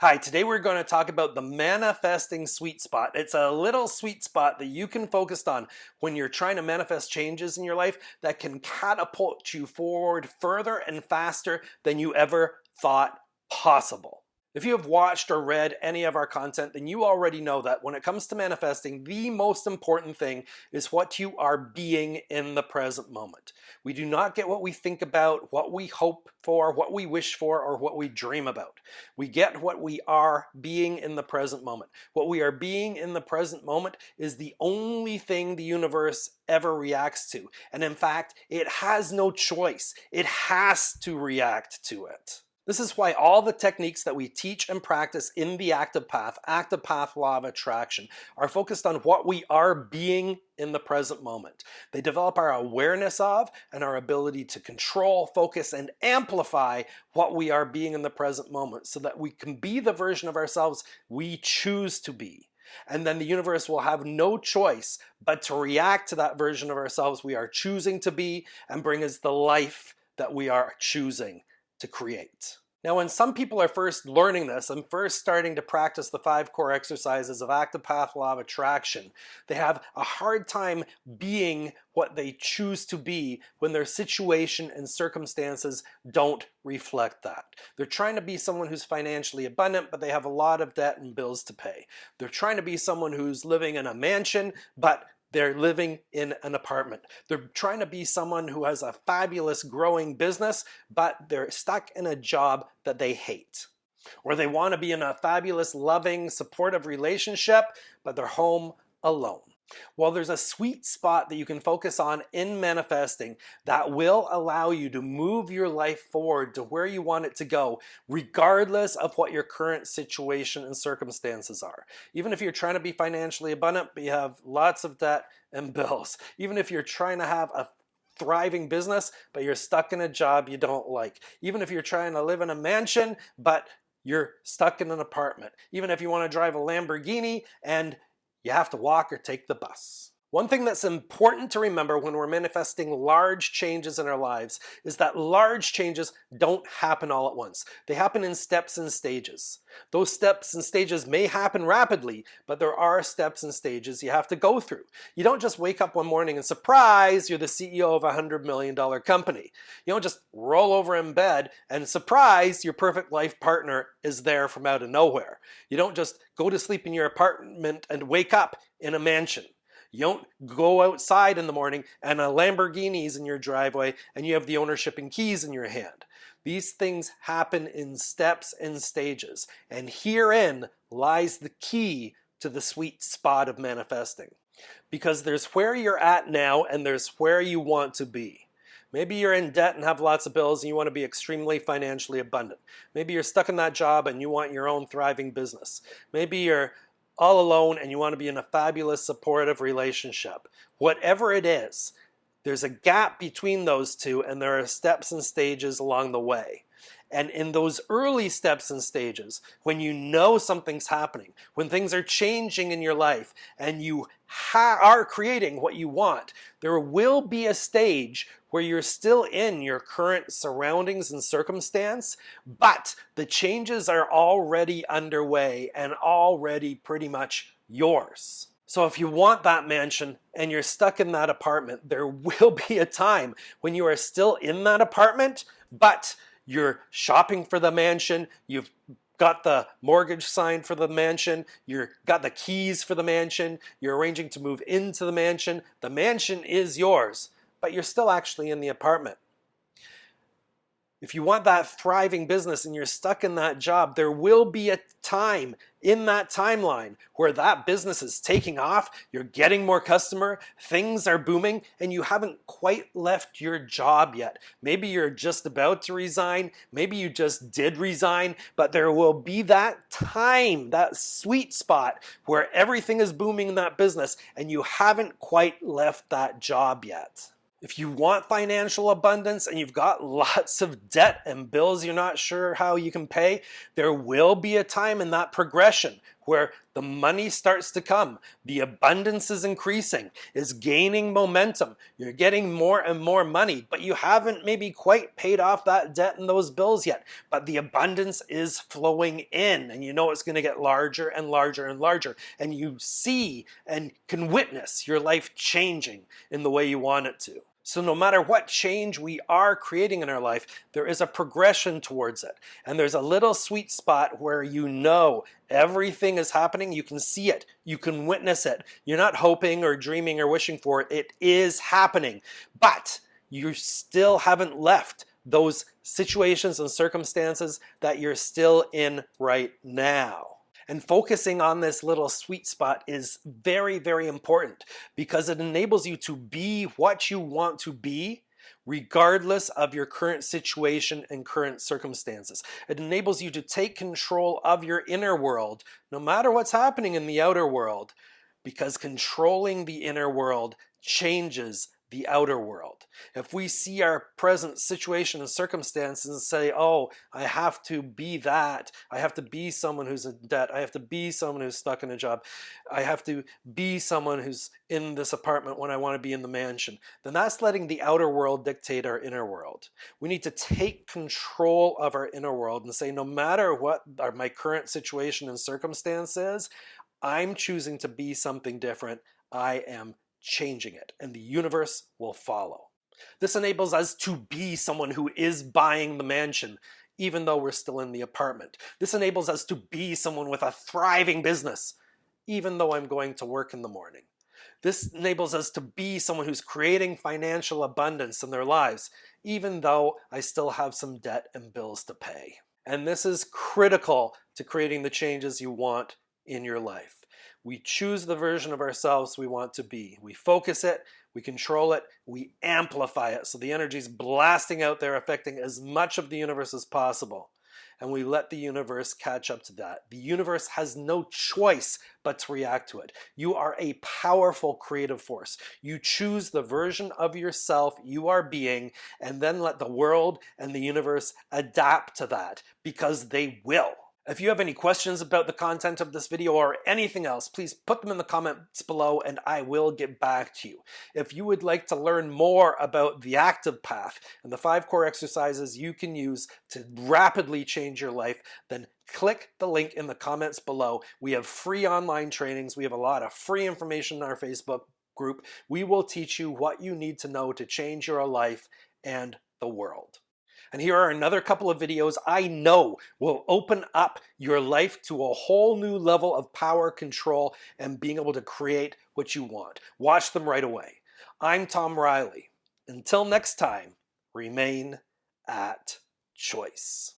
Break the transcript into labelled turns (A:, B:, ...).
A: Hi, today we're going to talk about the manifesting sweet spot. It's a little sweet spot that you can focus on when you're trying to manifest changes in your life that can catapult you forward further and faster than you ever thought possible. If you have watched or read any of our content, then you already know that when it comes to manifesting, the most important thing is what you are being in the present moment. We do not get what we think about, what we hope for, what we wish for, or what we dream about. We get what we are being in the present moment. What we are being in the present moment is the only thing the universe ever reacts to. And in fact, it has no choice. It has to react to it. This is why all the techniques that we teach and practice in the active path law of attraction, are focused on what we are being in the present moment. They develop our awareness of and our ability to control, focus, and amplify what we are being in the present moment so that we can be the version of ourselves we choose to be. And then the universe will have no choice but to react to that version of ourselves we are choosing to be and bring us the life that we are choosing to create. Now, when some people are first learning this and first starting to practice the 5 core exercises of active path law of attraction, they have a hard time being what they choose to be when their situation and circumstances don't reflect that. They're trying to be someone who's financially abundant, but they have a lot of debt and bills to pay. They're trying to be someone who's living in a mansion, but they're living in an apartment. They're trying to be someone who has a fabulous growing business, but they're stuck in a job that they hate. Or they want to be in a fabulous, loving, supportive relationship, but they're home alone. Well, there's a sweet spot that you can focus on in manifesting that will allow you to move your life forward to where you want it to go, regardless of what your current situation and circumstances are. Even if you're trying to be financially abundant, but you have lots of debt and bills. Even if you're trying to have a thriving business, but you're stuck in a job you don't like. Even if you're trying to live in a mansion, but you're stuck in an apartment. Even if you want to drive a Lamborghini and you have to walk or take the bus. One thing that's important to remember when we're manifesting large changes in our lives is that large changes don't happen all at once. They happen in steps and stages. Those steps and stages may happen rapidly, but there are steps and stages you have to go through. You don't just wake up one morning and surprise, you're the CEO of a $100 million company. You don't just roll over in bed and surprise, your perfect life partner is there from out of nowhere. You don't just go to sleep in your apartment and wake up in a mansion. You don't go outside in the morning and a Lamborghini's in your driveway and you have the ownership and keys in your hand. These things happen in steps and stages, and herein lies the key to the sweet spot of manifesting. Because there's where you're at now and there's where you want to be. Maybe you're in debt and have lots of bills and you want to be extremely financially abundant. Maybe you're stuck in that job and you want your own thriving business. Maybe you're all alone and you want to be in a fabulous supportive relationship. Whatever it is, there's a gap between those two and there are steps and stages along the way. And in those early steps and stages, when you know something's happening, when things are changing in your life and you are creating what you want, there will be a stage where you're still in your current surroundings and circumstance, but the changes are already underway and already pretty much yours. So if you want that mansion and you're stuck in that apartment, there will be a time when you are still in that apartment, but you're shopping for the mansion, you've got the mortgage signed for the mansion, you've got the keys for the mansion, you're arranging to move into the mansion is yours, but you're still actually in the apartment. If you want that thriving business and you're stuck in that job, there will be a time in that timeline where that business is taking off, you're getting more customer, things are booming, and you haven't quite left your job yet. Maybe you're just about to resign, maybe you just did resign, but there will be that time, that sweet spot where everything is booming in that business and you haven't quite left that job yet. If you want financial abundance and you've got lots of debt and bills you're not sure how you can pay, there will be a time in that progression where the money starts to come, the abundance is increasing, is gaining momentum, you're getting more and more money, but you haven't maybe quite paid off that debt and those bills yet, but the abundance is flowing in, and you know it's going to get larger and larger and larger, and you see and can witness your life changing in the way you want it to. So no matter what change we are creating in our life, there is a progression towards it. And there's a little sweet spot where you know everything is happening. You can see it. You can witness it. You're not hoping or dreaming or wishing for it. It is happening. But you still haven't left those situations and circumstances that you're still in right now. And focusing on this little sweet spot is very, very important because it enables you to be what you want to be regardless of your current situation and current circumstances. It enables you to take control of your inner world no matter what's happening in the outer world, because controlling the inner world changes the outer world. If we see our present situation and circumstances and say, oh, I have to be that, I have to be someone who's in debt, I have to be someone who's stuck in a job, I have to be someone who's in this apartment when I want to be in the mansion, then that's letting the outer world dictate our inner world. We need to take control of our inner world and say, no matter what my current situation and circumstance is, I'm choosing to be something different. I am changing it, and the universe will follow. This enables us to be someone who is buying the mansion, even though we're still in the apartment. This enables us to be someone with a thriving business, even though I'm going to work in the morning. This enables us to be someone who's creating financial abundance in their lives, even though I still have some debt and bills to pay. And this is critical to creating the changes you want in your life. We choose the version of ourselves we want to be. We focus it, we control it, we amplify it so the energy is blasting out there, affecting as much of the universe as possible. And we let the universe catch up to that. The universe has no choice but to react to it. You are a powerful creative force. You choose the version of yourself you are being, and then let the world and the universe adapt to that, because they will. If you have any questions about the content of this video or anything else, please put them in the comments below and I will get back to you. If you would like to learn more about the active path and the 5 core exercises you can use to rapidly change your life, then click the link in the comments below. We have free online trainings. We have a lot of free information in our Facebook group. We will teach you what you need to know to change your life and the world. And here are another couple of videos I know will open up your life to a whole new level of power, control, and being able to create what you want. Watch them right away. I'm Tom Riley. Until next time, remain at choice.